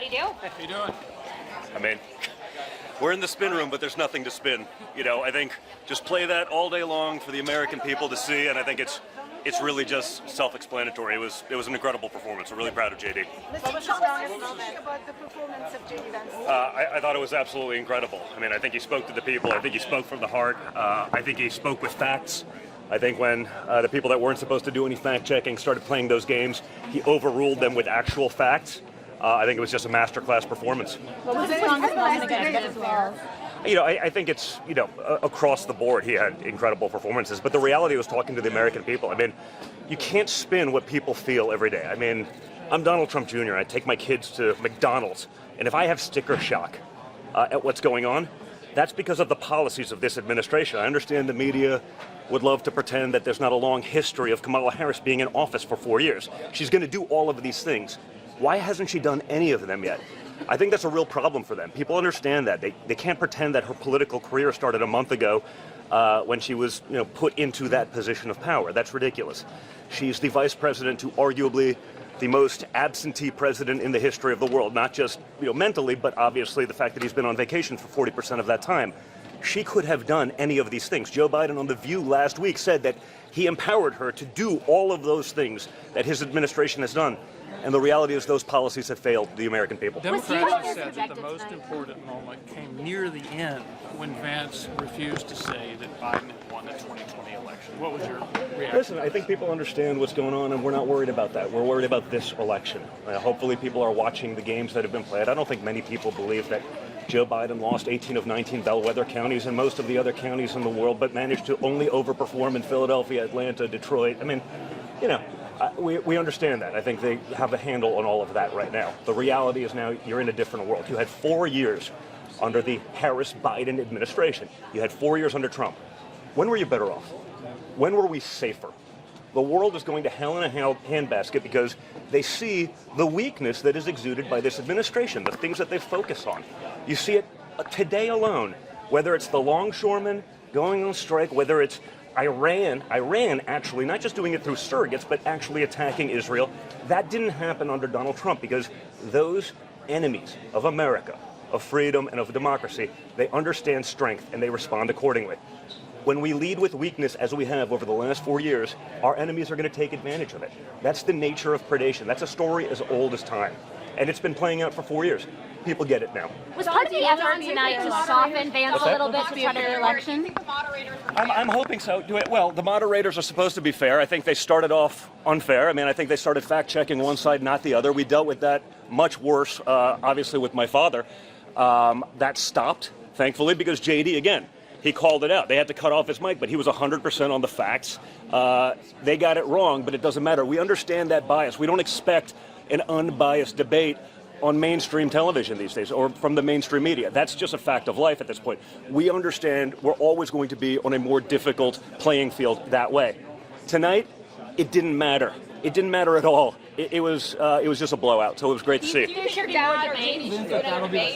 Howdy do. How you doing? I mean, we're in the spin room, but there's nothing to spin. You know, I think just play that all day long for the American people to see, and I think it's really just self-explanatory. It was an incredible performance. I'm really proud of JD. What was the strongest moment about the performance of JD Vance? I thought it was absolutely incredible. I mean, I think he spoke to the people. I think he spoke from the heart. I think he spoke with facts. I think when the people that weren't supposed to do any fact-checking started playing those games, he overruled them with actual facts. I think it was just a masterclass performance. What was the strongest moment again as well? You know, I think it's, you know, across the board he had incredible performances, but the reality was talking to the American people. I mean, you can't spin what people feel every day. I mean, I'm Donald Trump Jr. I take my kids to McDonald's, and if I have sticker shock at what's going on, that's because of the policies of this administration. I understand the media would love to pretend that there's not a long history of Kamala Harris being in office for 4 years. She's going to do all of these things. Why hasn't she done any of them yet? I think that's a real problem for them. People understand that. They can't pretend that her political career started a month ago when she was, you know, put into that position of power. That's ridiculous. She's the vice president to arguably the most absentee president in the history of the world, not just, you know, mentally, but obviously the fact that he's been on vacation for 40% of that time. She could have done any of these things. Joe Biden on The View last week said that he empowered her to do all of those things that his administration has done. And the reality is those policies have failed the American people. Democrats have said that the most important moment came near the end when Vance refused to say that Biden had won the 2020 election. What was your reaction? Listen, I think people understand what's going on, and we're not worried about that. We're worried about this election. Hopefully people are watching the games that have been played. I don't think many people believe that Joe Biden lost 18 of 19 bellwether counties and most of the other counties in the world, but managed to only overperform in Philadelphia, Atlanta, Detroit. I mean, you know, we understand that. I think they have a handle on all of that right now. The reality is now you're in a different world. You had 4 years under the Harris-Biden administration. You had 4 years under Trump. When were you better off? When were we safer? The world is going to hell in a handbasket because they see the weakness that is exuded by this administration, the things that they focus on. You see it today alone, whether it's the longshoremen going on strike, whether it's Iran actually, not just doing it through surrogates, but actually attacking Israel. That didn't happen under Donald Trump because those enemies of America, of freedom and of democracy, they understand strength and they respond accordingly. When we lead with weakness, as we have over the last 4 years, our enemies are going to take advantage of it. That's the nature of predation. That's a story as old as time. And it's been playing out for 4 years. People get it now. Was part of the effort tonight to soften Vance a little bit to try to the election? I'm hoping so. Well, the moderators are supposed to be fair. I think they started off unfair. I mean, I think they started fact-checking one side, not the other. We dealt with that much worse, obviously, with my father. That stopped, thankfully, because JD, again, he called it out. They had to cut off his mic, but he was 100% on the facts. They got it wrong, but it doesn't matter. We understand that bias. We don't expect an unbiased debate on mainstream television these days or from the mainstream media. That's just a fact of life at this point. We understand we're always going to be on a more difficult playing field that way. Tonight, it didn't matter. It didn't matter at all. It was just a blowout, so it was great to see. Do you think there should be more debate?